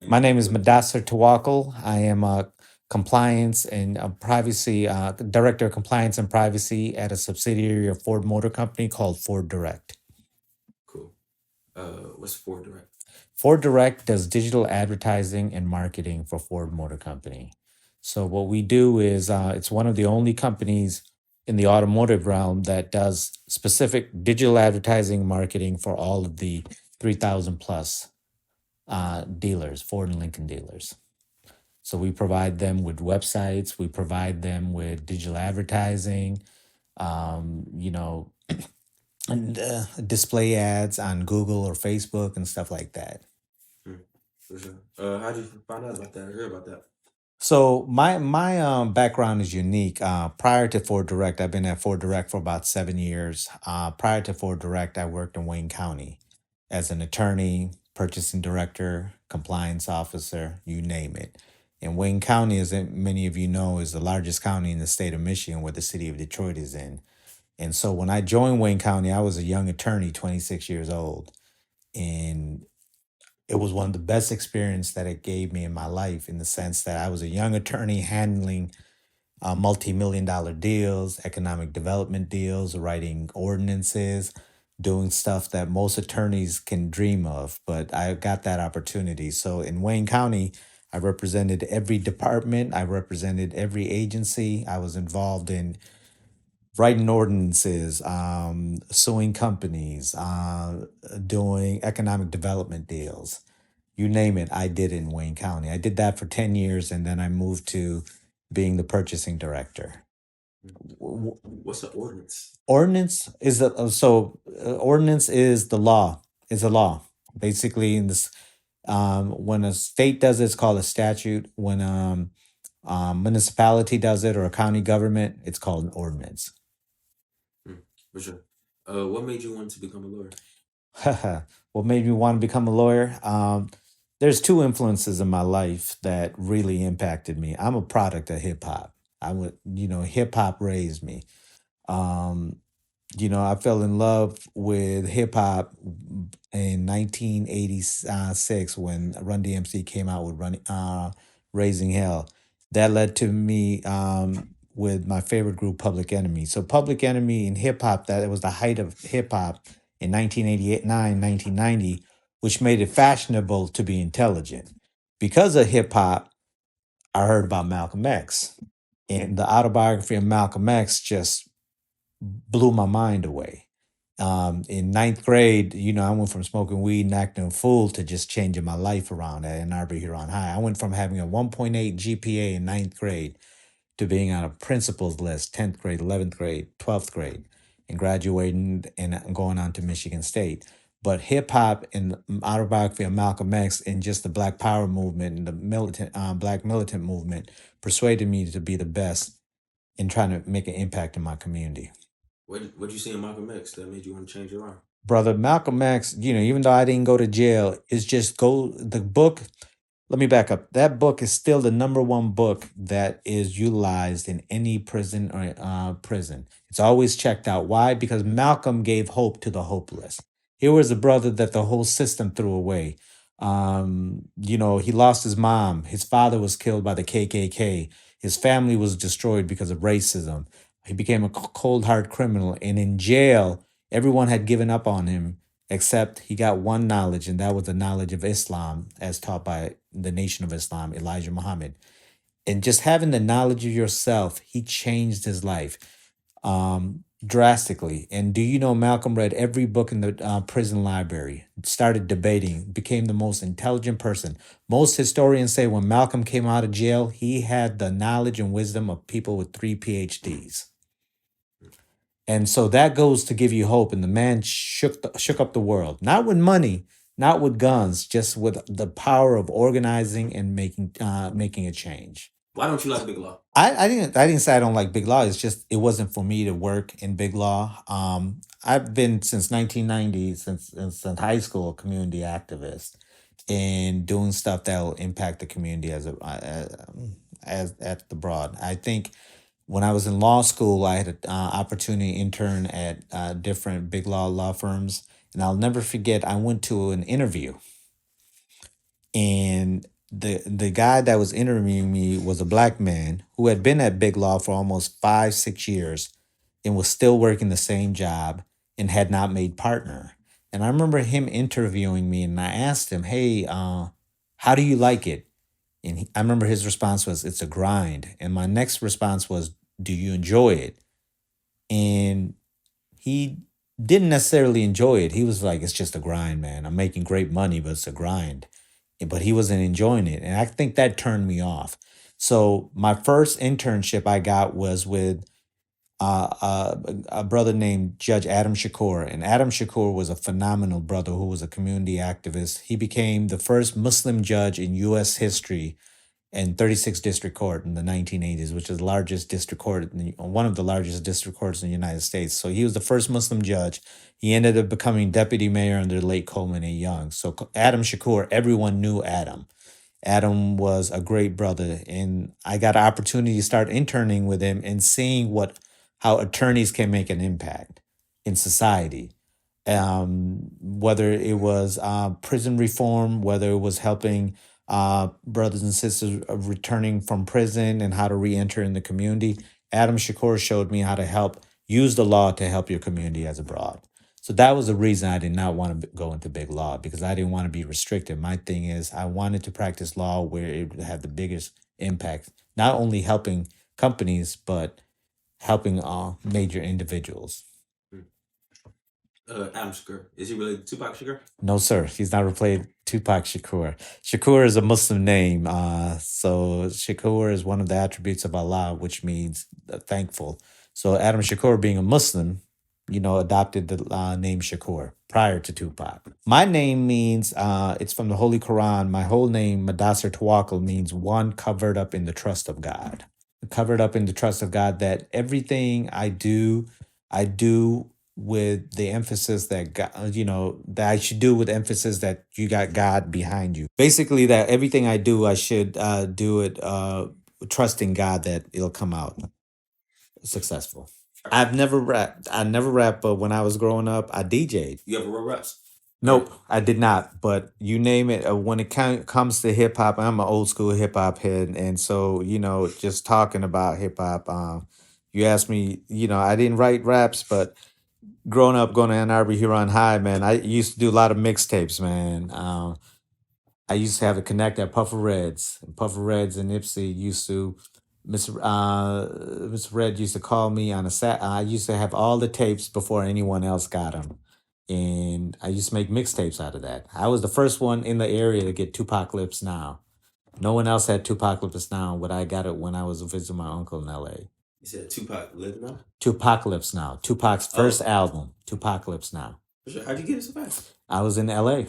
My name is Madasar I am a compliance and privacy director of compliance and privacy at a subsidiary of Ford Motor Company called Ford Direct. Cool. What's Ford Direct? Ford Direct does digital advertising and marketing for Ford Motor Company. So what we do is it's one of the only companies in the automotive realm that does specific digital advertising and marketing for all of the 3,000 plus dealers, Ford and Lincoln dealers. So we provide them with websites, we provide them with digital advertising, you know, and display ads on Google or Facebook and stuff like that. For sure. How did you find out about that? Hear about that? So my background is unique. Prior to Ford Direct, I've been at Ford Direct for about 7 years. Prior to Ford Direct, I worked in Wayne County as an attorney, purchasing director, compliance officer, you name it. And Wayne County, as many of you know, is the largest county in the state of Michigan, where the city of Detroit is in. And so when I joined Wayne County, I was a young attorney, 26 years old, and it was one of the best experience that it gave me in my life, in the sense that I was a young attorney handling multi-million dollar deals, economic development deals, writing ordinances, doing stuff that most attorneys can dream of. But I got that opportunity. So in Wayne County, I represented every department, I represented every agency. I was involved in writing ordinances, suing companies, doing economic development deals. You name it, I did in Wayne County. I did that for 10 years, and then I moved to being the purchasing director. What's an ordinance? Ordinance is the law. Is a law. Basically, in this, when a state does it, it's called a statute. When municipality does it or a county government, it's called an ordinance. For sure. What made you want to become a lawyer? What made me want to become a lawyer? There's two influences in my life that really impacted me. I'm a product of hip hop. Hip hop raised me. Um, I fell in love with hip hop in 1986 when Run DMC came out with Raising Hell. That led to me with my favorite group, Public Enemy. So Public Enemy in hip hop, that it was the height of hip hop in 1989, 1990, which made it fashionable to be intelligent. Because of hip hop, I heard about Malcolm X. And the autobiography of Malcolm X just blew my mind away. In ninth grade, I went from smoking weed and acting a fool to just changing my life around at Ann Arbor Huron High. I went from having a 1.8 GPA in ninth grade to being on a principal's list, 10th grade, 11th grade, 12th grade, and graduating and going on to Michigan State. But hip hop and the autobiography of Malcolm X and just the Black Power movement and the Black militant movement persuaded me to be the best in trying to make an impact in my community. What you see in Malcolm X that made you want to change your life? Brother, Malcolm X, even though I didn't go to jail, it's just the book. Let me back up. That book is still the number one book that is utilized in any prison or prison. It's always checked out. Why? Because Malcolm gave hope to the hopeless. Here was a brother that the whole system threw away. He lost his mom. His father was killed by the KKK. His family was destroyed because of racism. He became a cold hard criminal. And in jail, everyone had given up on him except he got one knowledge, and that was the knowledge of Islam as taught by the Nation of Islam, Elijah Muhammad. And just having the knowledge of yourself, he changed his life drastically. And do you know Malcolm read every book in the prison library, started debating, became the most intelligent person. Most historians say when Malcolm came out of jail, he had the knowledge and wisdom of people with 3 PhDs. And so that goes to give you hope. And the man shook up the world, not with money, not with guns, just with the power of organizing and making a change. Why don't you like Big Law? I didn't say I don't like big law. It's just it wasn't for me to work in big law. I've been since 1990, since high school, a community activist and doing stuff that will impact the community as at the broad. I think when I was in law school, I had an opportunity to intern at different big law firms, and I'll never forget. I went to an interview, And the guy that was interviewing me was a black man who had been at Big Law for almost 5, 6 years and was still working the same job and had not made partner. And I remember him interviewing me, and I asked him, "Hey, how do you like it?" And I remember his response was, "It's a grind." And my next response was, "Do you enjoy it?" And he didn't necessarily enjoy it. He was like, "It's just a grind, man. I'm making great money, but it's a grind." But he wasn't enjoying it. And I think that turned me off. So my first internship I got was with a brother named Judge Adam Shakur. And Adam Shakur was a phenomenal brother who was a community activist. He became the first Muslim judge in U.S. history in 36th District Court in the 1980s, which is the largest district court, one of the largest district courts in the United States. So he was the first Muslim judge. He ended up becoming deputy mayor under the late Coleman A. Young. So Adam Shakur, everyone knew Adam. Adam was a great brother, and I got an opportunity to start interning with him and seeing how attorneys can make an impact in society. Whether it was prison reform, whether it was helping brothers and sisters returning from prison and how to re-enter in the community. Adam Shakur showed me how to help use the law to help your community as abroad. So that was the reason I did not want to go into big law, because I didn't want to be restricted. My thing is I wanted to practice law where it would have the biggest impact, not only helping companies, but helping major individuals. Adam Shakur. Is he related to Tupac Shakur? No, sir. He's not replaced Tupac Shakur. Shakur is a Muslim name. So Shakur is one of the attributes of Allah, which means thankful. So Adam Shakur, being a Muslim, adopted the name Shakur prior to Tupac. My name means, it's from the Holy Quran. My whole name, Madasar Tawakkul, means one covered up in the trust of God. Covered up in the trust of God, that everything I do with the emphasis that God, that I should do with emphasis that you got God behind you. Basically, that everything I do, I should do it trusting God that it'll come out successful. I've never rapped. I never rapped, but when I was growing up, I DJ'd. You ever wrote raps? Nope, I did not. But you name it. When it comes to hip hop, I'm an old school hip hop head, and so just talking about hip hop. You asked me. I didn't write raps, but growing up, going to Ann Arbor, Huron High, man, I used to do a lot of mixtapes, man. I used to have a connect at Puffer Reds. Puffer Reds and Nipsey used to, Mr. Red used to call me on a sat. I used to have all the tapes before anyone else got them. And I used to make mixtapes out of that. I was the first one in the area to get Tupacalypse Now. No one else had Tupacalypse Now, but I got it when I was visiting my uncle in LA. You said Tupac lived now? Tupacalypse Now. Tupac's first album, Tupacalypse Now. How'd you get it so fast? I was in LA.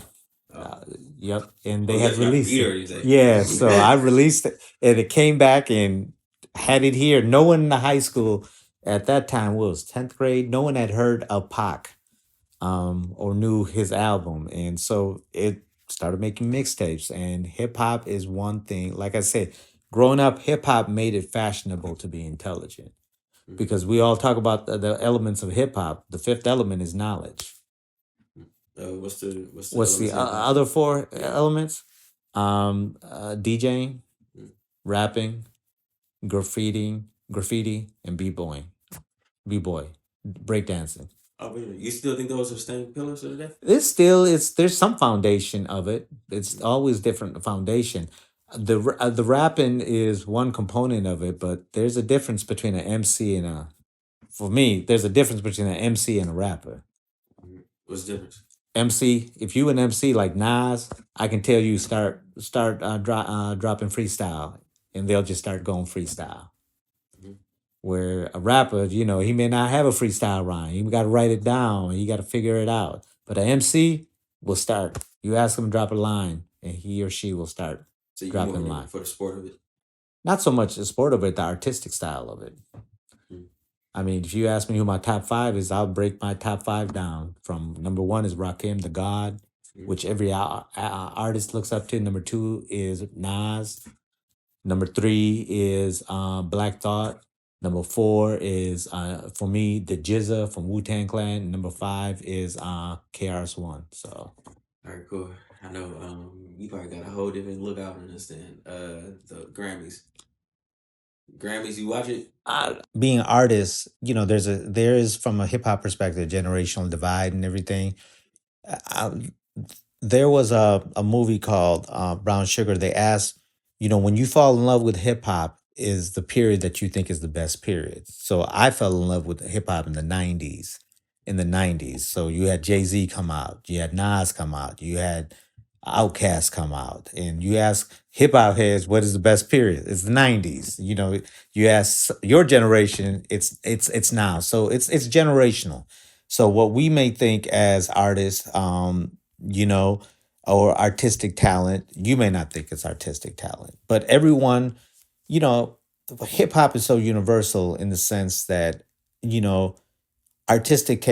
Yep. And they had yeah, released it. it. Yeah, so I released it, and it came back and had it here. No one in the high school at that time, was 10th grade, no one had heard of Pac or knew his album. And so it started making mixtapes. And hip hop is one thing. Like I said, growing up, hip hop made it fashionable to be intelligent, because we all talk about the elements of hip hop. The fifth element is knowledge. What's the other four elements? DJing, rapping, graffiti, and b-boy, breakdancing. Oh, really? You still think those are staying pillars of the day? There's some foundation of it. It's always different foundation. The rapping is one component of it, but there's a difference between an MC and for me, there's a difference between an MC and a rapper. What's the difference? MC, if you an MC like Nas, I can tell you start dropping freestyle, and they'll just start going freestyle. Where a rapper, he may not have a freestyle rhyme. You got to write it down. You got to figure it out. But an MC will start. You ask him to drop a line, and he or she will start dropping a line. For the sport of it? Not so much the sport of it, the artistic style of it. I mean, if you ask me who my top 5 is, I'll break my top 5 down. From number 1 is Rakim, the God, which every artist looks up to. Number 2 is Nas. Number 3 is Black Thought. Number 4 is, for me, the Jizza from Wu-Tang Clan. Number 5 is KRS-One. So, all right, cool. I know you probably got a whole different look out on this than the Grammys. Grammys, you watch it? Being artists, there is from a hip hop perspective, generational divide and everything. I, there was a movie called Brown Sugar. They asked, when you fall in love with hip hop, is the period that you think is the best period. So I fell in love with hip hop in the '90s. In the '90s, so you had Jay Z come out, you had Nas come out, you had Outkast come out, and you ask hip hop heads what is the best period? It's the '90s. You ask your generation, it's now. So it's generational. So what we may think as artists, you know, or artistic talent, you may not think it's artistic talent, but everyone, you know, hip hop is so universal in the sense that, you know, artistic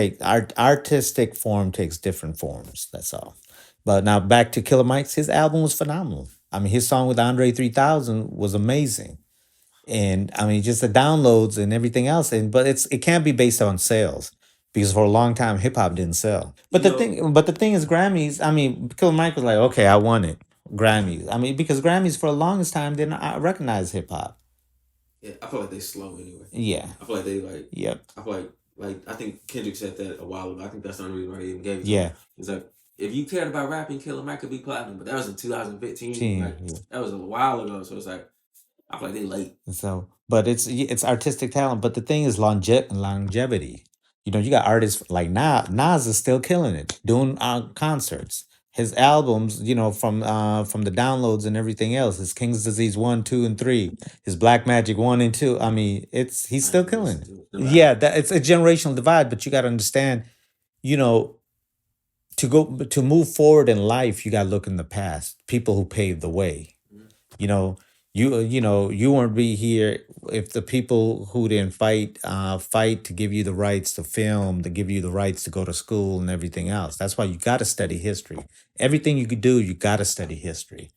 form takes different forms. That's all. But now back to Killer Mike's, his album was phenomenal. I mean, his song with Andre 3000 was amazing. And I mean, just the downloads and everything else. And but it can't be based on sales because for a long time hip hop didn't sell. But the thing is Grammys. I mean, Killer Mike was like, okay, I won it. Grammys. I mean, because Grammys for the longest time didn't recognize hip hop. Yeah, I feel like they slow anyway. Yeah. I feel like they like. Yep. I feel like I think Kendrick said that a while ago. I think that's the only reason why they even gave it to Yeah. him. It's like if you cared about rapping, Killer Mike could be platinum, but that was in 2015. Like that was a while ago. So it's like I feel like they late. So, but it's artistic talent. But the thing is longevity. You got artists like Nas is still killing it, doing concerts. His albums, from the downloads and everything else, his King's Disease 1, 2, and 3, his Black Magic 1 and 2. I mean, he's still killing it. Yeah, it's a generational divide, but you got to understand, you know, to move forward in life, you got to look in the past. People who paved the way. You know, you won't be here if the people who didn't fight to give you the rights to film, to give you the rights to go to school and everything else. That's why you got to study history. Everything you could do, you got to study history.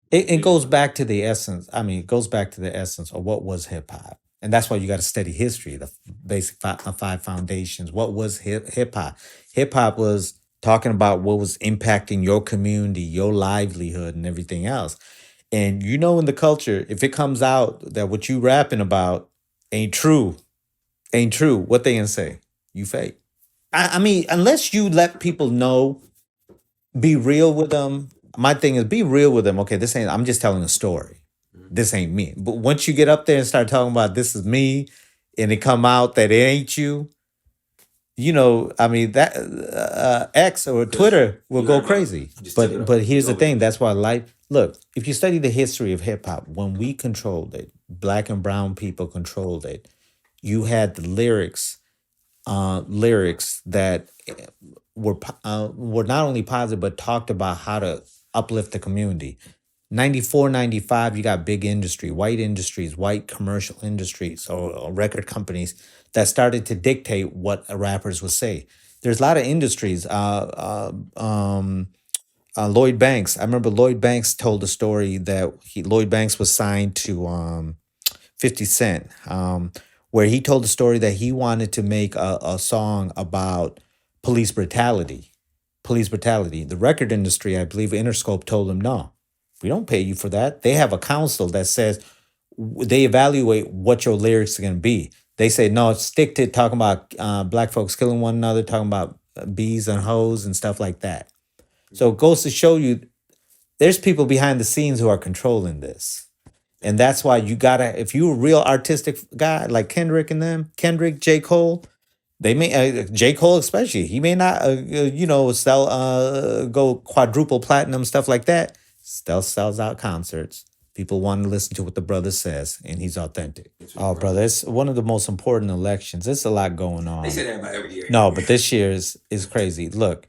It goes back to the essence. I mean, it goes back to the essence of what was hip hop, and that's why you got to study history. The basic five foundations. What was hip hop? Hip hop was talking about what was impacting your community, your livelihood, and everything else. And in the culture, if it comes out that what you rapping about ain't true, what they gonna say? You fake. I mean, unless you let people know, be real with them. My thing is be real with them. Okay, this ain't. I'm just telling a story. This ain't me. But once you get up there and start talking about this is me, and it come out that it ain't you, I mean that X or Twitter will go crazy. But here's the thing. That's why life. Look, if you study the history of hip hop, when we controlled it, black and brown people controlled it. You had the lyrics that were not only positive but talked about how to uplift the community. 94, 95, you got big industry, white industries, white commercial industries or record companies that started to dictate what rappers would say. There's a lot of industries. Lloyd Banks. I remember Lloyd Banks told a story that Lloyd Banks was signed to 50 Cent, where he told the story that he wanted to make a song about police brutality. Police brutality. The record industry, I believe Interscope told him, no, we don't pay you for that. They have a council that says they evaluate what your lyrics are going to be. They say, no, stick to talking about black folks killing one another, talking about bees and hoes and stuff like that. So it goes to show you there's people behind the scenes who are controlling this. And that's why you gotta, if you're a real artistic guy like Kendrick, J. Cole, they may, J. Cole especially, he may not, sell, go quadruple platinum, stuff like that. Still sells out concerts. People want to listen to what the brother says, and he's authentic. Oh, brother, it's one of the most important elections. There's a lot going on. They say that about every year. No, but this year is crazy. Look,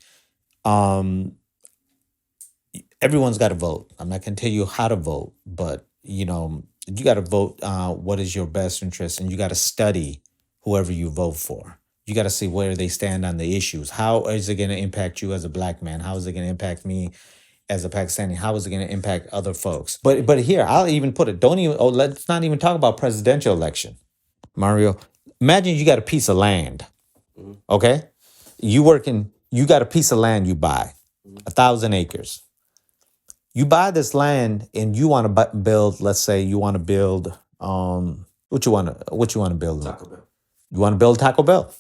everyone's got to vote. I'm not going to tell you how to vote, but you got to vote what is your best interest, and you got to study whoever you vote for. You got to see where they stand on the issues. How is it going to impact you as a black man? How is it going to impact me as a Pakistani? How is it going to impact other folks? But here, I'll even put it. Let's not even talk about presidential election. Mario, imagine you got a piece of land. Okay, you got a piece of land you buy, 1,000 acres. You buy this land and you want to build. Let's say you want to build. What you want to build? Taco Bell. You want to build Taco Bell.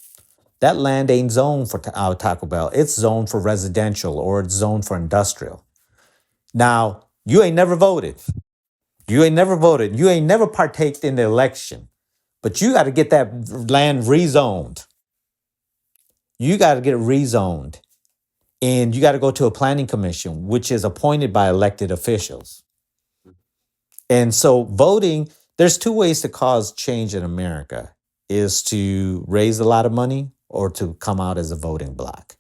That land ain't zoned for Taco Bell. It's zoned for residential or it's zoned for industrial. Now, you ain't never voted. You ain't never voted. You ain't never partaked in the election. But you got to get that land rezoned. You got to get it rezoned. And you got to go to a planning commission, which is appointed by elected officials. And so voting, there's two ways to cause change in America, is to raise a lot of money or to come out as a voting bloc.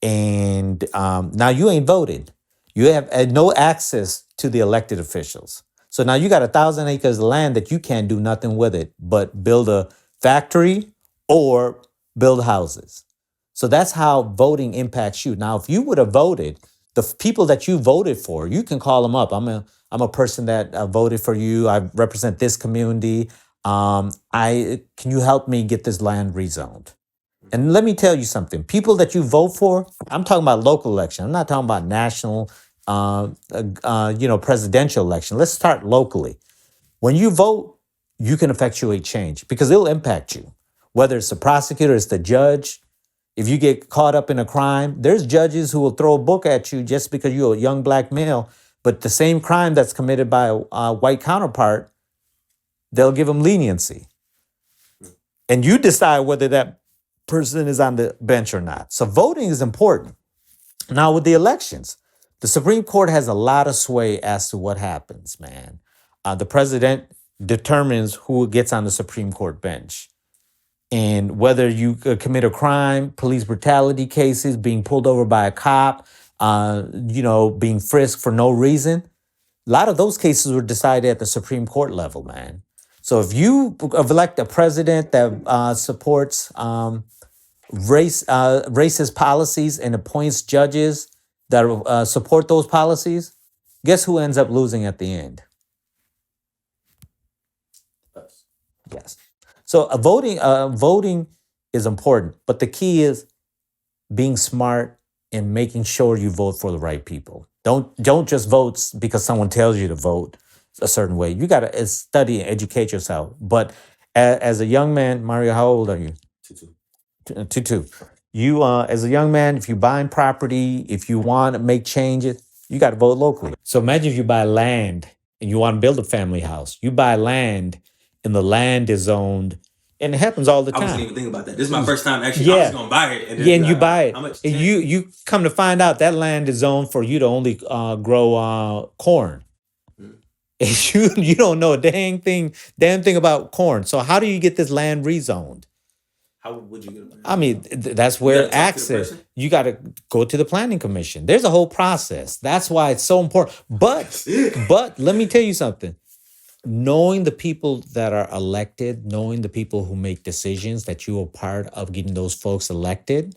And now you ain't voted. You have no access to the elected officials. So now you got 1,000 acres of land that you can't do nothing with it but build a factory or build houses. So that's how voting impacts you. Now, if you would have voted, the people that you voted for, you can call them up. I'm a person that voted for you. I represent this community. Can you help me get this land rezoned? And let me tell you something. People that you vote for, I'm talking about local election. I'm not talking about national, presidential election. Let's start locally. When you vote, you can effectuate change because it'll impact you. Whether it's the prosecutor, it's the judge. If you get caught up in a crime, there's judges who will throw a book at you just because you're a young black male. But the same crime that's committed by a white counterpart, they'll give them leniency. And you decide whether that person is on the bench or not. So voting is important. Now with the elections, the Supreme Court has a lot of sway as to what happens, man. The president determines who gets on the Supreme Court bench. And whether you commit a crime, police brutality cases, being pulled over by a cop, being frisked for no reason, a lot of those cases were decided at the Supreme Court level, man. So if you elect a president that supports racist policies and appoints judges that support those policies, guess who ends up losing at the end? Yes. So voting is important, but the key is being smart and making sure you vote for the right people. Don't just vote because someone tells you to vote a certain way. You got to study and educate yourself. But as a young man, Mario, how old are you? 22. You, as a young man, if you're buying property, if you want to make changes, you got to vote locally. So imagine if you buy land and you want to build a family house. You buy land and the land is owned, and it happens all the time. I wasn't even thinking about that. This is my first time actually. I was going to buy it. And you buy it. How much? And you come to find out that land is zoned for you to only grow corn. And you don't know a damn thing about corn. So how do you get this land rezoned? How would you get it? I mean, that's where access. You got to go to the planning commission. There's a whole process. That's why it's so important. But let me tell you something. Knowing the people that are elected, knowing the people who make decisions, that you are part of getting those folks elected,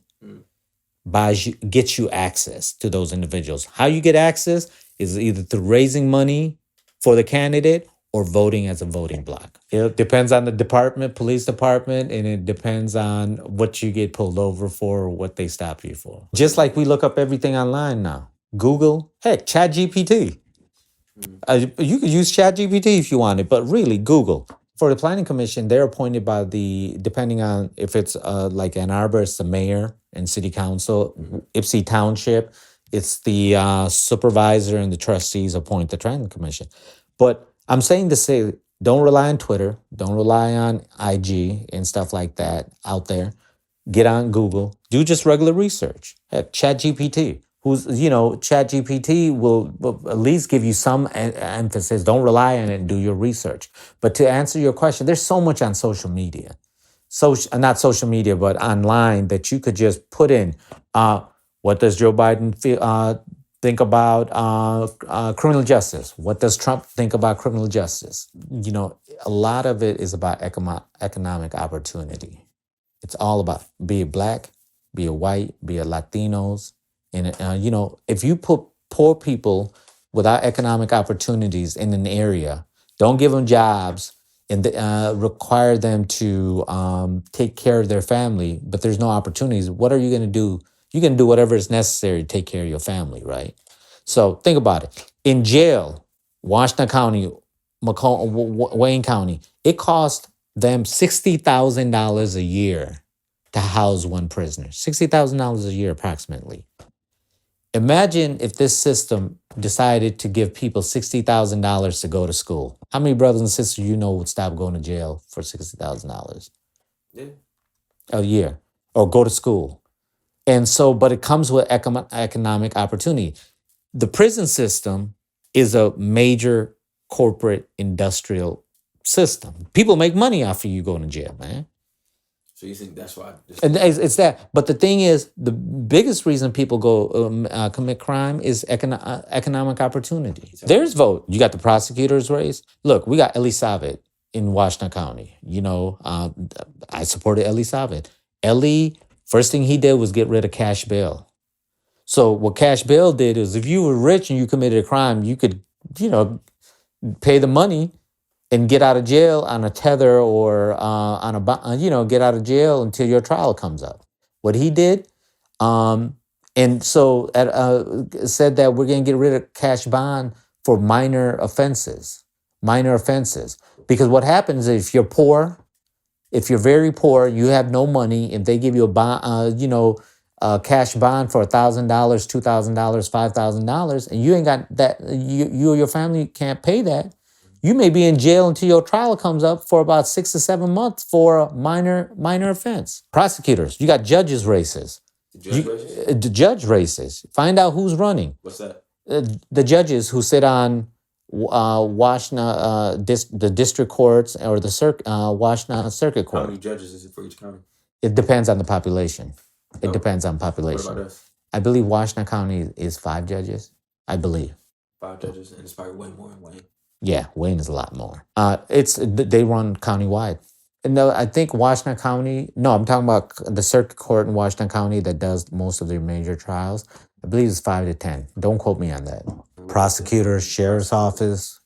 gets you access to those individuals. How you get access is either through raising money for the candidate or voting as a voting bloc. It depends on the department, police department, and it depends on what you get pulled over for or what they stop you for. Just like we look up everything online now. Google, heck, ChatGPT. You could use ChatGPT if you wanted, but really Google. For the planning commission, they're appointed by depending on if it's like Ann Arbor, it's the mayor and city council. Ypsi Township, it's the supervisor and the trustees appoint the planning commission. But I'm saying to say, don't rely on Twitter, don't rely on IG and stuff like that out there. Get on Google, do just regular research. Heck, ChatGPT. ChatGPT will at least give you some emphasis. Don't rely on it and do your research. But to answer your question, there's so much on social media. Not social media, but online that you could just put in, what does Joe Biden think about criminal justice? What does Trump think about criminal justice? A lot of it is about economic opportunity. It's all about, be it black, be it white, be it Latinos. And, if you put poor people without economic opportunities in an area, don't give them jobs and require them to take care of their family, but there's no opportunities, what are you going to do? You're going to do whatever is necessary to take care of your family, right? So think about it. In jail, Washtenaw County, Wayne County, it cost them $60,000 a year to house one prisoner. $60,000 a year, approximately. Imagine if this system decided to give people $60,000 to go to school. How many brothers and sisters you know would stop going to jail for $60,000 a year or go to school? And so, but it comes with economic opportunity. The prison system is a major corporate industrial system. People make money off of you going to jail, man. So you think that's why? And it's that. But the thing is, the biggest reason people go commit crime is economic opportunity. There's vote. You got the prosecutor's race. Look, we got Eli Savit in Washtenaw County. You know, I supported Eli Savit. Eli, first thing he did was get rid of cash bail. So what cash bail did is if you were rich and you committed a crime, you could, you know, pay the money and get out of jail on a tether or on a, you know, get out of jail until your trial comes up. What he did, and so said that we're going to get rid of cash bond for minor offenses, because what happens is if you're poor, if you're very poor, you have no money, if they give you a bond, you know, cash bond for $1,000, $2,000, $5,000, and you ain't got that, you or your family can't pay that, you may be in jail until your trial comes up for about 6 to 7 months for a minor offense. Prosecutors, you got judges races. The judge races. Find out who's running. What's that? The judges who sit on Washtenaw, the district courts or the Washtenaw Circuit Court. How many judges is it for each county? It depends on the population. It depends on What population. about us? I believe Washtenaw County is 5 judges. I believe. 5 judges, and it's probably way more in Wayne. Yeah, Wayne is a lot more. They run countywide. And I think Washtenaw County, no, I'm talking about the circuit court in Washtenaw County that does most of their major trials. I believe it's 5 to 10. Don't quote me on that. Prosecutors, sheriff's office,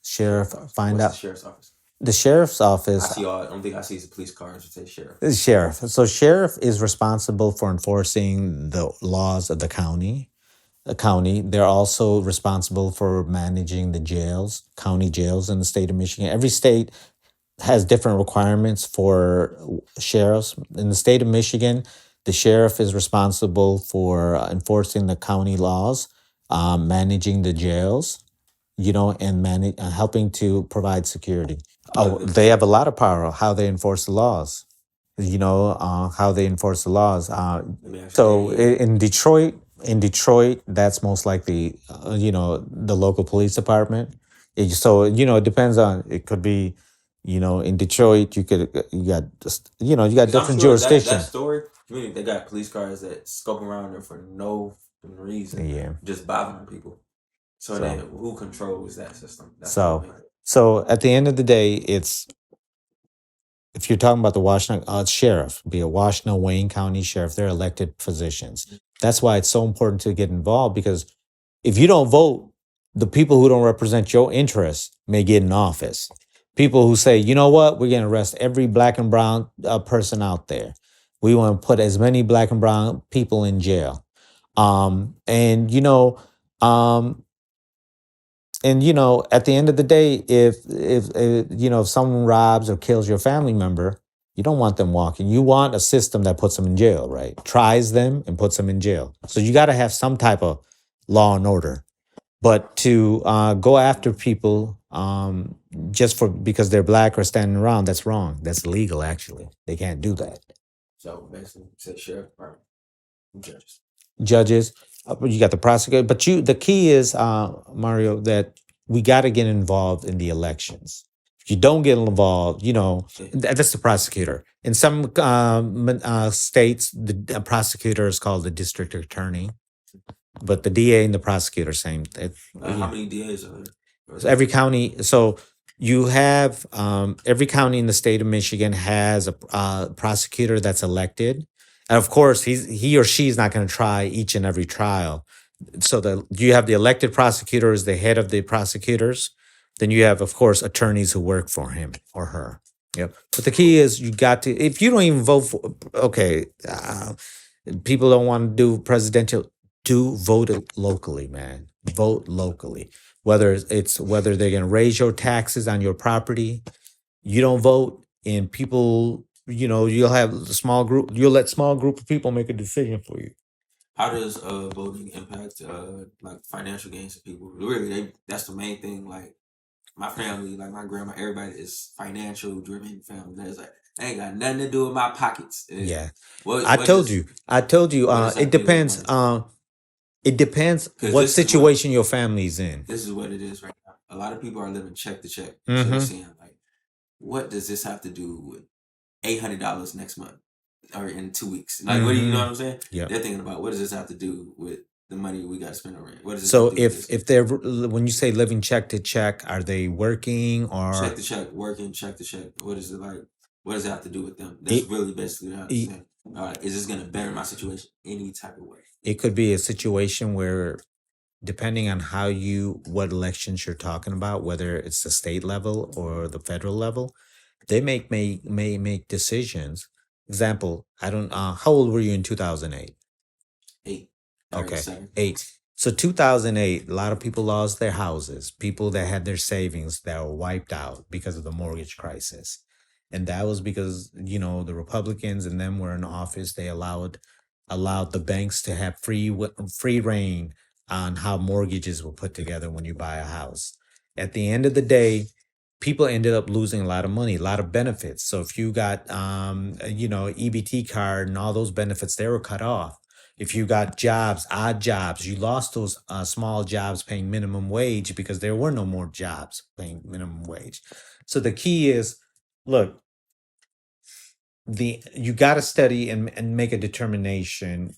find out. The sheriff's office. The sheriff's office. I don't think I see the police cars that say sheriff. The sheriff. So sheriff is responsible for enforcing the laws of the county. They're also responsible for managing the jails, county jails in the state of Michigan. Every state has different requirements for sheriffs. In the state of Michigan, the sheriff is responsible for enforcing the county laws, managing the jails, you know, and helping to provide security. They have a lot of power how they enforce the laws, you know, how they enforce the laws. So in Detroit, that's most likely, you know, the local police department. So, you know, it depends on, it could be, you know, in Detroit, you got different jurisdictions. That story, I mean, they got police cars that scope around there for no reason. Yeah. Just bothering people. So then who controls that system? So at the end of the day, if you're talking about the Washtenaw sheriff, be a Washtenaw, Wayne County sheriff, they're elected positions. That's why it's so important to get involved, because if you don't vote, the people who don't represent your interests may get in office. People who say, you know what, we're going to arrest every black and brown person out there. We want to put as many black and brown people in jail. And you know, at the end of the day, if someone robs or kills your family member, you don't want them walking. You want a system that puts them in jail, right? Tries them and puts them in jail. So you got to have some type of law and order. But to go after people just because they're black or standing around, that's wrong. That's illegal, actually. They can't do that. So basically, say sheriff department, judges. You got the prosecutor, but the key is, Mario, that we got to get involved in the elections. If you don't get involved, you know, that's the prosecutor. In some states, the prosecutor is called the district attorney, but the DA and the prosecutor, same. How many DAs are there? So every county. So you have every county in the state of Michigan has a prosecutor that's elected. And of course, he or she is not going to try each and every trial. So you have the elected prosecutor as the head of the prosecutors. Then you have, of course, attorneys who work for him or her. Yep. But the key is you got to, if you don't even vote for, people don't want to do presidential, Do vote locally, man. Vote locally. Whether they're gonna raise your taxes on your property, you don't vote, and people, you'll have a small group. You'll let small group of people make a decision for you. How does voting impact like financial gains of people? Really, that's the main thing. Like my family, like my grandma, everybody is financial driven family. There's like I ain't got nothing to do with my pockets. Yeah, What I what told does you. I told you. what does It that do with depends. money? It depends Because what this is what situation your family's in. this is what it is right now. A lot of people are living check to check, so they're Mm-hmm. saying like, what does this have to do with $800 next month or in 2 weeks? Like, what do you know Mm-hmm. what I'm saying? Yep. They're thinking about what does this have to do with the money we got to spend on rent? What does this have So to do with this? if they're when you say living check to check, are they working or Check to check, working, check to check. What is it like? What does it have to do with them? That's really basically what I'm saying. Is this gonna better my situation any type of way? it could be a situation where, depending on what elections you're talking about, whether it's the state level or the federal level, they may make decisions. Example, I don't. How old were you in 2008? 8, Okay, 7. 8. So 2008, a lot of people lost their houses. People that had their savings that were wiped out because of the mortgage crisis, and that was because the Republicans and them were in office. They allowed the banks to have free reign on how mortgages were put together when you buy a house. At the end of the day, people ended up losing a lot of money, a lot of benefits. So if you got EBT card and all those benefits, they were cut off. If you got jobs, odd jobs, you lost those small jobs paying minimum wage because there were no more jobs paying minimum wage. So the key is, look, you got to study and make a determination.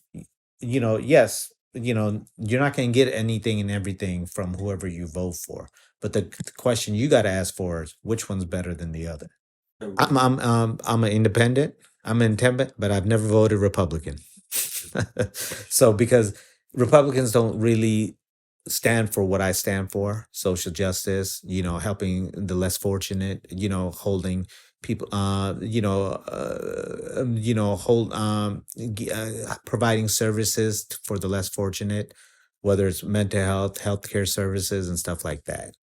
Yes, you're not going to get anything and everything from whoever you vote for, but the question you got to ask for is which one's better than the other. I'm an independent. I'm an independent, but I've never voted Republican. So because Republicans don't really stand for what I stand for, social justice, helping the less fortunate, holding people, hold, providing services for the less fortunate, whether it's mental health, healthcare services, and stuff like that.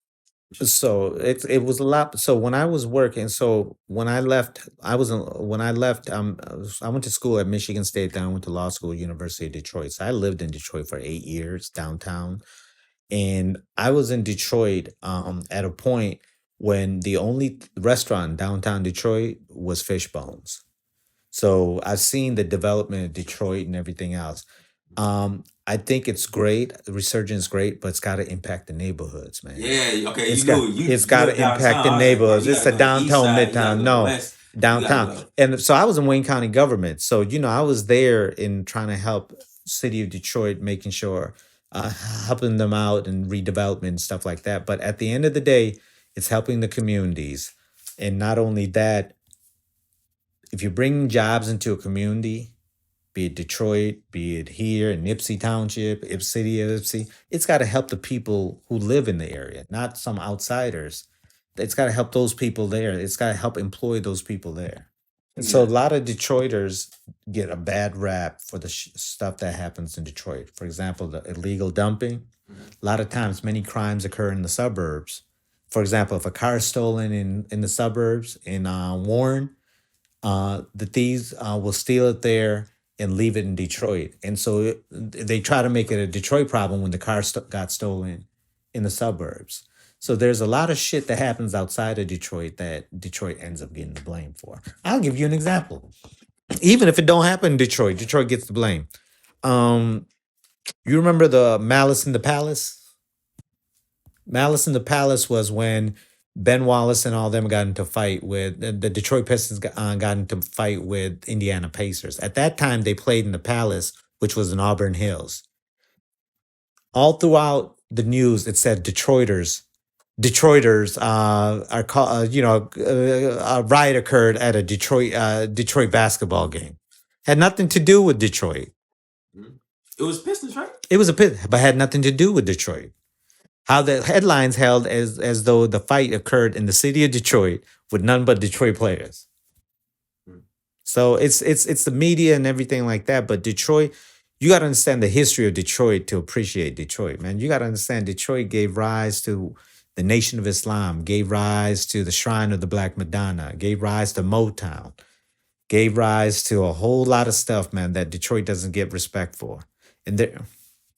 So it was a lot. So when I was working, so when I left, when I left, I went to school at Michigan State. Then I went to law school, University of Detroit. So I lived in Detroit for 8 years downtown, and I was in Detroit at a point when the only restaurant in downtown Detroit was Fishbones. So I've seen the development of Detroit and everything else. I think it's great. The resurgence is great, but it's got to impact the neighborhoods, man. Yeah, okay. It's got to impact the neighborhoods. It's a downtown, midtown, no downtown. And so I was in Wayne County government. So I was there in trying to help city of Detroit, making sure helping them out and redevelopment and stuff like that. But at the end of the day, it's helping the communities, and not only that, if you bring jobs into a community, be it Detroit, be it here in Ipsy Township, City of Ipsy, it's got to help the people who live in the area, not some outsiders. It's got to help those people there. It's got to help employ those people there. And so a lot of Detroiters get a bad rap for the stuff that happens in Detroit. For example, the illegal dumping. A lot of times, many crimes occur in the suburbs. For example, if a car is stolen in the suburbs in Warren, the thieves will steal it there and leave it in Detroit. And so they try to make it a Detroit problem when the car got stolen in the suburbs. So there's a lot of shit that happens outside of Detroit that Detroit ends up getting the blame for. I'll give you an example. Even if it don't happen in Detroit, Detroit gets the blame. You remember the Malice in the Palace? Malice in the Palace was when Ben Wallace and all them got into fight with the Detroit Pistons got into fight with Indiana Pacers. At that time, they played in the Palace, which was in Auburn Hills. All throughout the news, it said Detroiters are called. A riot occurred at a Detroit basketball game. Had nothing to do with Detroit. It was Pistons, right? It was but had nothing to do with Detroit. How the headlines held as though the fight occurred in the city of Detroit with none but Detroit players. So it's the media and everything like that. But Detroit, You got to understand the history of Detroit to appreciate Detroit, man. You got to understand Detroit gave rise to the Nation of Islam, gave rise to the Shrine of the Black Madonna, gave rise to Motown, gave rise to a whole lot of stuff, man, that Detroit doesn't get respect for. And there,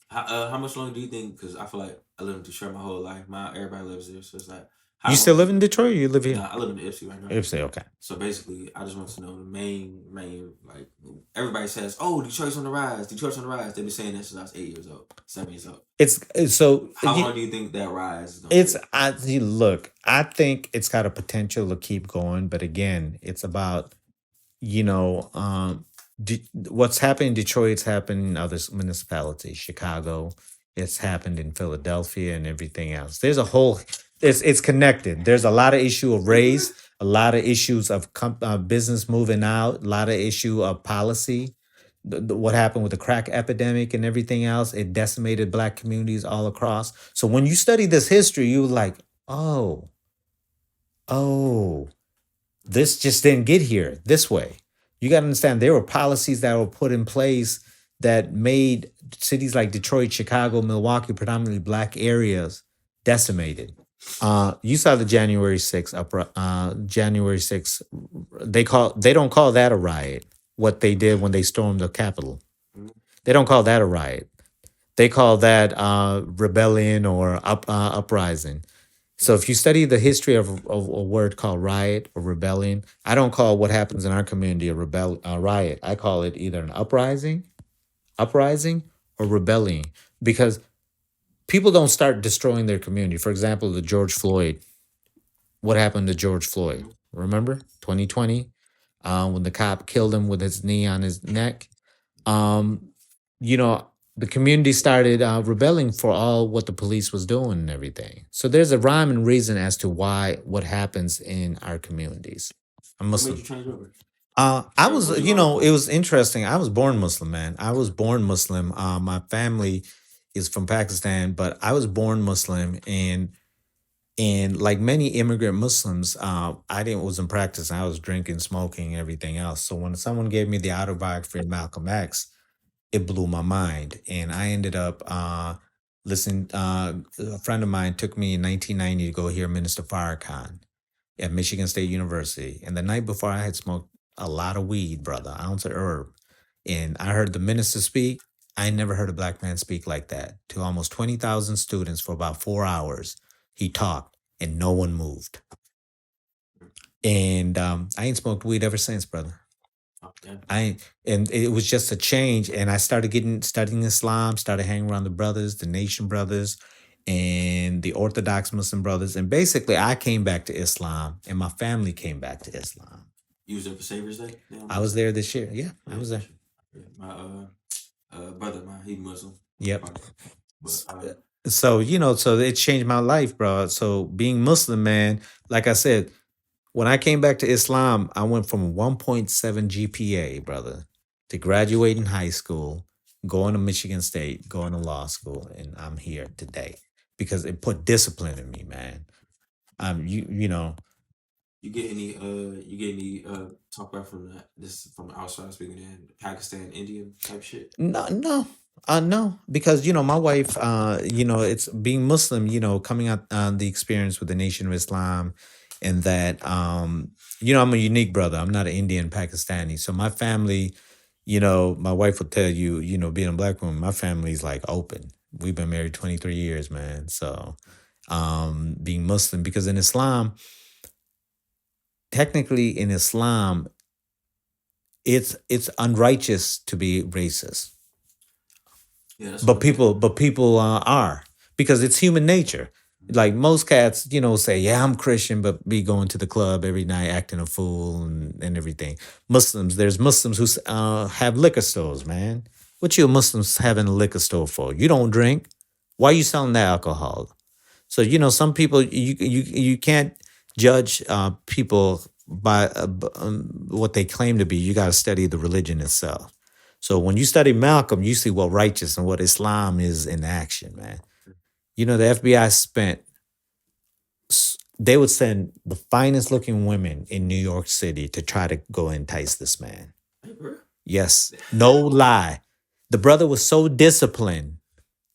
How much longer do you think? Because I feel like I lived in Detroit my whole life. My everybody lives there, so it's like you how still long? live in Detroit? Or you live here? Nah, I live in the Ipsy right now. Ipsy, okay. So basically, I just want to know the main like everybody says, "Oh, Detroit's on the rise. Detroit's on the rise." They've been saying that since I was 8 years old, 7 years old. It's so How long do you think that rise is going to it's take? look, I think it's got a potential to keep going, but again, it's about you know, what's happened in Detroit's happened in other municipalities, Chicago. It's happened in Philadelphia and everything else. There's a whole. It's connected. There's a lot of issue of race, a lot of issues of business moving out, a lot of issue of policy. What happened with the crack epidemic and everything else? It decimated black communities all across. So when you study this history, you like, oh, oh, this just didn't get here this way. You got to understand there were policies that were put in place that made cities like Detroit, Chicago, Milwaukee, predominantly black areas, decimated. You saw the January 6th January 6th. They don't call that a riot. What they did when they stormed the Capitol, Mhm. they don't call that a riot. They call that rebellion or uprising. So if you study the history of a word called riot or rebellion, I don't call what happens in our community a riot. I call it either an uprising or rebellion, because people don't start destroying their community. For example, the George Floyd. What happened to George Floyd? Remember 2020, when the cop killed him with his knee on his neck. Um, you know, the community started rebelling for all what the police was doing and everything. So there's a rhyme and reason as to why what happens in our communities. I'm What made Muslim. you change over? I Where was, you going it from? was interesting. I was born Muslim, man. I was born Muslim. My family is from Pakistan, but I was born Muslim, and like many immigrant Muslims, I didn't wasn't practicing. I was drinking, smoking, everything else. So when someone gave me the autobiography of Malcolm X, it blew my mind, and I ended up listening. A friend of mine took me in 1990 to go hear Minister Farrakhan at Michigan State University, and the night before I had smoked a lot of weed, brother, ounce of herb, and I heard the minister speak. I never heard a black man speak like that to almost 20,000 students for about 4 hours. He talked, and no one moved. And I ain't smoked weed ever since, brother. Oh, damn. And it was just a change, and I started studying Islam, started hanging around the brothers, the Nation brothers, and the Orthodox Muslim brothers, and basically I came back to Islam, and my family came back to Islam. You was there for Savior's Day? Yeah, I was there this year. Yeah, I yeah, was there. for sure. Yeah, my brother, he Muslim. Yep. But So so it changed my life, bro. So being Muslim, man, like I said, when I came back to Islam, I went from 1.7 GPA, brother, to graduating high school, going to Michigan State, going to law school, and I'm here today because it put discipline in me, man. You know, you get any talk about from this from outside speaking in Pakistan, Indian type shit? no, no, no, because my wife, it's being Muslim, coming out on the experience with the Nation of Islam, and that, I'm a unique brother. I'm not an Indian Pakistani, so my family, my wife will tell you, being a black woman, my family's like open. We've been married 23 years, man. So, being Muslim, because in Islam, technically in Islam, it's unrighteous to be racist. Yeah, that's But what I'm saying. people are, because it's human nature. Like most cats, say, "Yeah, I'm Christian," but be going to the club every night, acting a fool and everything. There's Muslims who have liquor stores, man. What you Muslims having a liquor store for? You don't drink. Why you selling that alcohol? So some people you can't judge people by what they claim to be. You got to study the religion itself. So when you study Malcolm, you see what righteous and what Islam is in action, man. The FBI they would send the finest looking women in New York City to try to go entice this man. Hey, bro. Yes, no lie. The brother was so disciplined,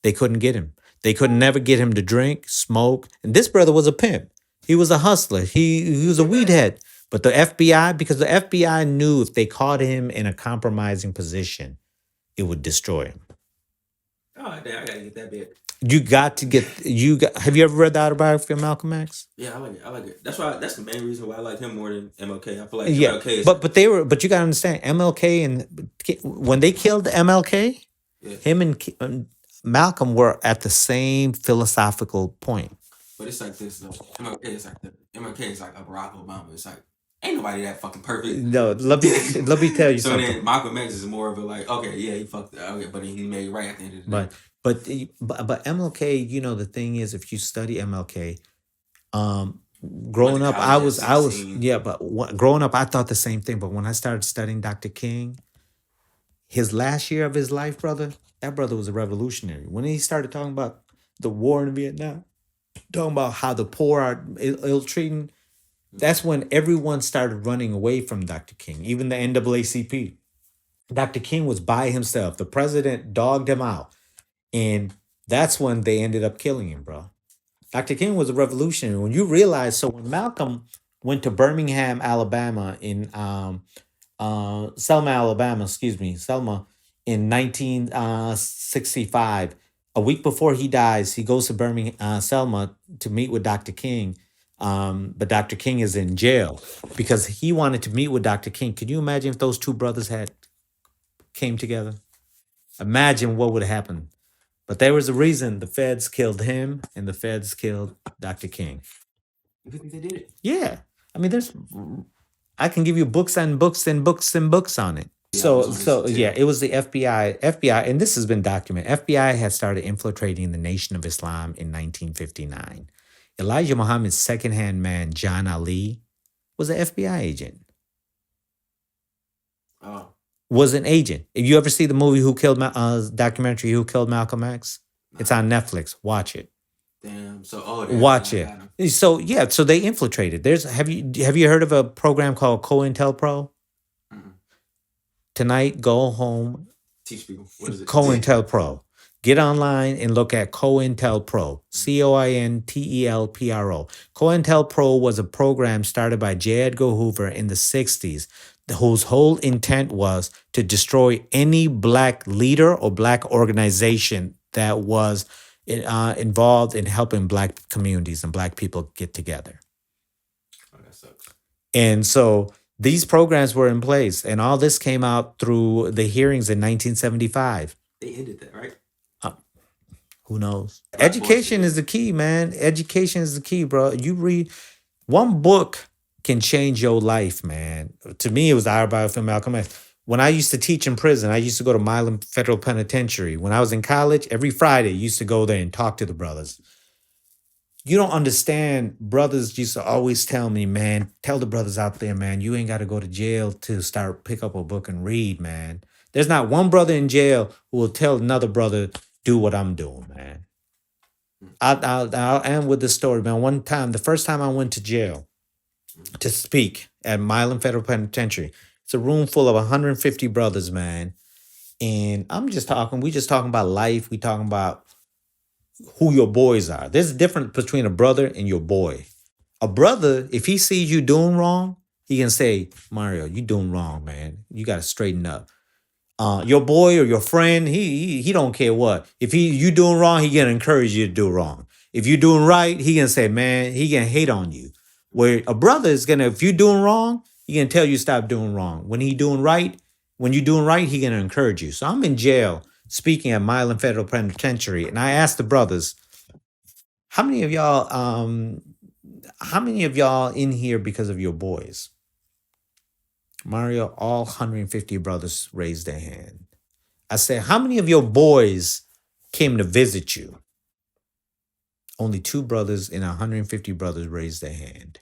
they couldn't get him. They could never get him to drink, smoke. And this brother was a pimp. He was a hustler. He was a weed head. But the FBI, because the FBI knew if they caught him in a compromising position, it would destroy him. Oh damn, I gotta get that bit. You got to get have you ever read the autobiography of Malcolm X? Yeah, I like it. I like it. That's the main reason why I like him more than MLK. I feel like Yeah. MLK is But you gotta understand, MLK and when they killed MLK, yeah. him and Malcolm were at the same philosophical point. But it's like this though. MLK is like a Barack Obama. It's like ain't nobody that fucking perfect. No, let me tell you So something. then Malcolm X is more of a like, okay, yeah, he fucked okay, but he made right at the end of the day. But MLK, the thing is, if you study MLK, growing up, I was yeah, but growing up, I thought the same thing. But when I started studying Dr. King, his last year of his life, that brother was a revolutionary. When he started talking about the war in Vietnam, talking about how the poor are ill-treating, that's when everyone started running away from Dr. King, even the NAACP. Dr. King was by himself. The president dogged him out. And that's when they ended up killing him, bro. Dr. King was a revolutionary. When you realize, so when Malcolm went to Birmingham, Alabama, in Selma, Alabama, Selma, in 1965, a week before he dies, he goes to Birmingham, Selma, to meet with Dr. King. But Dr. King is in jail because he wanted to meet with Dr. King. Can you imagine if those two brothers had came together? Imagine what would have happened. But there was a reason the feds killed him and the feds killed Dr. King. You think they did it? Yeah. I mean, I can give you books and books and books and books on it. Yeah, it was the FBI, and this has been documented. FBI had started infiltrating the Nation of Islam in 1959. Elijah Muhammad's second-hand man, John Ali, was an FBI agent. Oh. Was an agent. If you ever see the movie documentary Who Killed Malcolm X? No. It's on Netflix. Watch it. Damn. Watch it. So yeah, so they infiltrated. Have you heard of a program called COINTELPRO? Mm-mm. Tonight, go home. Teach people. What is it? COINTELPRO. Get online and look at COINTELPRO. COINTELPRO. COINTELPRO was a program started by J. Edgar Hoover in the 60s, whose whole intent was to destroy any black leader or black organization that was involved in helping black communities and black people get together. Oh, that sucks. And so these programs were in place, and all this came out through the hearings in 1975. They ended that, right? Who knows? Education is the key, man. Education is the key, bro. You read one book can change your life, man. To me, it was the autobiography of Malcolm X. When I used to teach in prison, I used to go to Milam Federal Penitentiary. When I was in college, every Friday, I used to go there and talk to the brothers. You don't understand. Brothers used to always tell me, man, tell the brothers out there, man, you ain't got to go to jail to pick up a book and read, man. There's not one brother in jail who will tell another brother, do what I'm doing, man. I'll end with this story, man. One time, the first time I went to jail to speak at Milam Federal Penitentiary, it's a room full of 150 brothers, man. And we just talking about life. We talking about who your boys are. There's a difference between a brother and your boy. A brother, if he sees you doing wrong, he can say, Mario, you doing wrong, man. You got to straighten up. Your boy or your friend, he don't care what. If you doing wrong, he gonna encourage you to do wrong. If you're doing right, he gonna say, man, he gonna hate on you. Where a brother is gonna, if you're doing wrong, he gonna tell you stop doing wrong. When you're doing right, he gonna encourage you. So I'm in jail speaking at Milam Federal Penitentiary, and I asked the brothers, how many of y'all in here because of your boys? Mario, all 150 brothers raised their hand. I said, how many of your boys came to visit you? Only 2 brothers in 150 brothers raised their hand.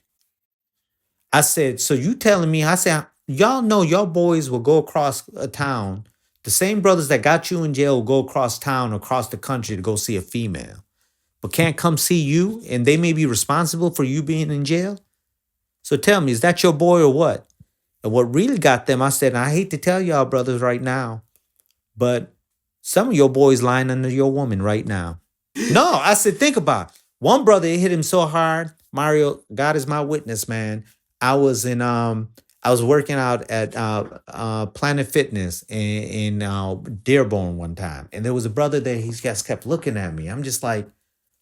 I said, so you telling me, I said, y'all know your boys will go across a town. The same brothers that got you in jail will go across town, across the country to go see a female, but can't come see you, and they may be responsible for you being in jail? So tell me, is that your boy or what? And what really got them, I said, and I hate to tell y'all brothers right now, but Some of your boys lying under your woman right now. No, I said, think about it. One brother, it hit him so hard. Mario, God is my witness, man. I was working out at Planet Fitness in Dearborn one time, and there was a brother there. He just kept looking at me. I'm just like,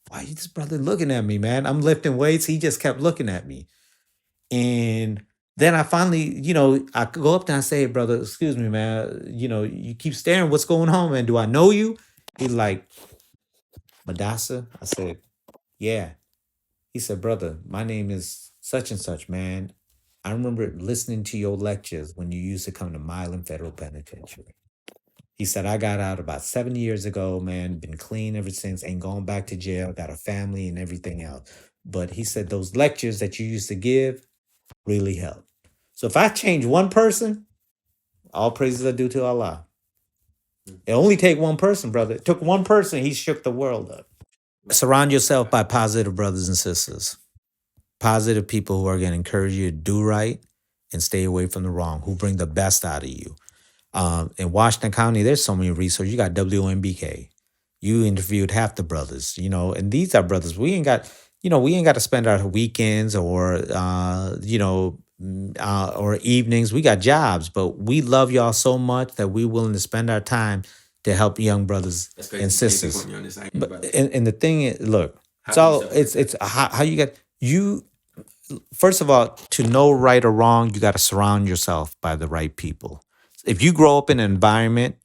why is this brother looking at me, man? I'm lifting weights. He just kept looking at me, and then I finally, I go up and I say, "Hey, brother, excuse me, man. You keep staring. What's going on, man? Do I know you?" He's like, Madasar. I said, yeah. He said, brother, my name is such and such, man. I remember listening to your lectures when you used to come to Milan Federal Penitentiary. He said, I got out about 7 years ago, man, been clean ever since, ain't going back to jail, got a family and everything else. But he said, those lectures that you used to give really helped. So if I change one person, all praises are due to Allah. It only take one person, brother. It took one person, he shook the world up. Surround yourself by positive brothers and sisters. Positive people who are going to encourage you to do right and stay away from the wrong, who bring the best out of you. In Washington County, there's so many resources. You got WMBK. You interviewed half the brothers, and these are brothers. We ain't got to spend our weekends or or evenings. We got jobs, but we love y'all so much that we're willing to spend our time to help young brothers and sisters. But and the thing is, look, it's how you get you. First of all, to know right or wrong, you got to surround yourself by the right people. If you grow up in an environment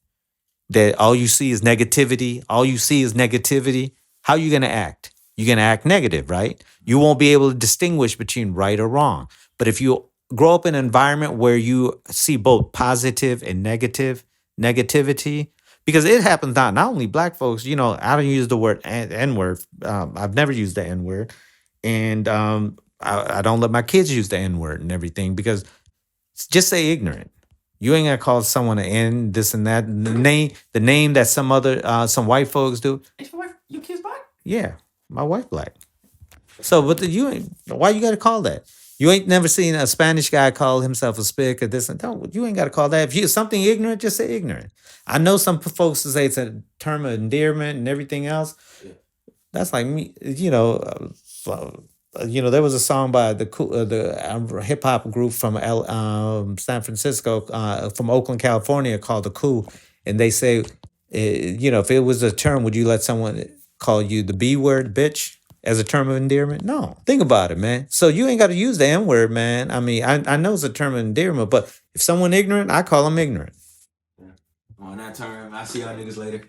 that all you see is negativity, how are you going to act? You're going to act negative, right? You won't be able to distinguish between right or wrong. But if you grow up in an environment where you see both positive and negativity, because it happens not only black folks, I don't use the word N-word. I've never used the N-word. And I don't let my kids use the N-word and everything because just say ignorant. You ain't gonna call someone an N, this and that. The name that some white folks do. Is your kids black? Yeah, my wife black. So, but why you gotta call that? You ain't never seen a Spanish guy call himself a spick or this and that. You ain't gotta call that. If you something ignorant, just say ignorant. I know some folks say it's a term of endearment and everything else. Yeah. That's like me, there was a song by the hip hop group from San Francisco, from Oakland, California, called The Coup, and they say, if it was a term, would you let someone call you the B word, bitch, as a term of endearment? No, think about it, man. So you ain't got to use the N word, man. I mean, I know it's a term of endearment, but if someone ignorant, I call them ignorant. Yeah. On that term, I see y'all niggas later.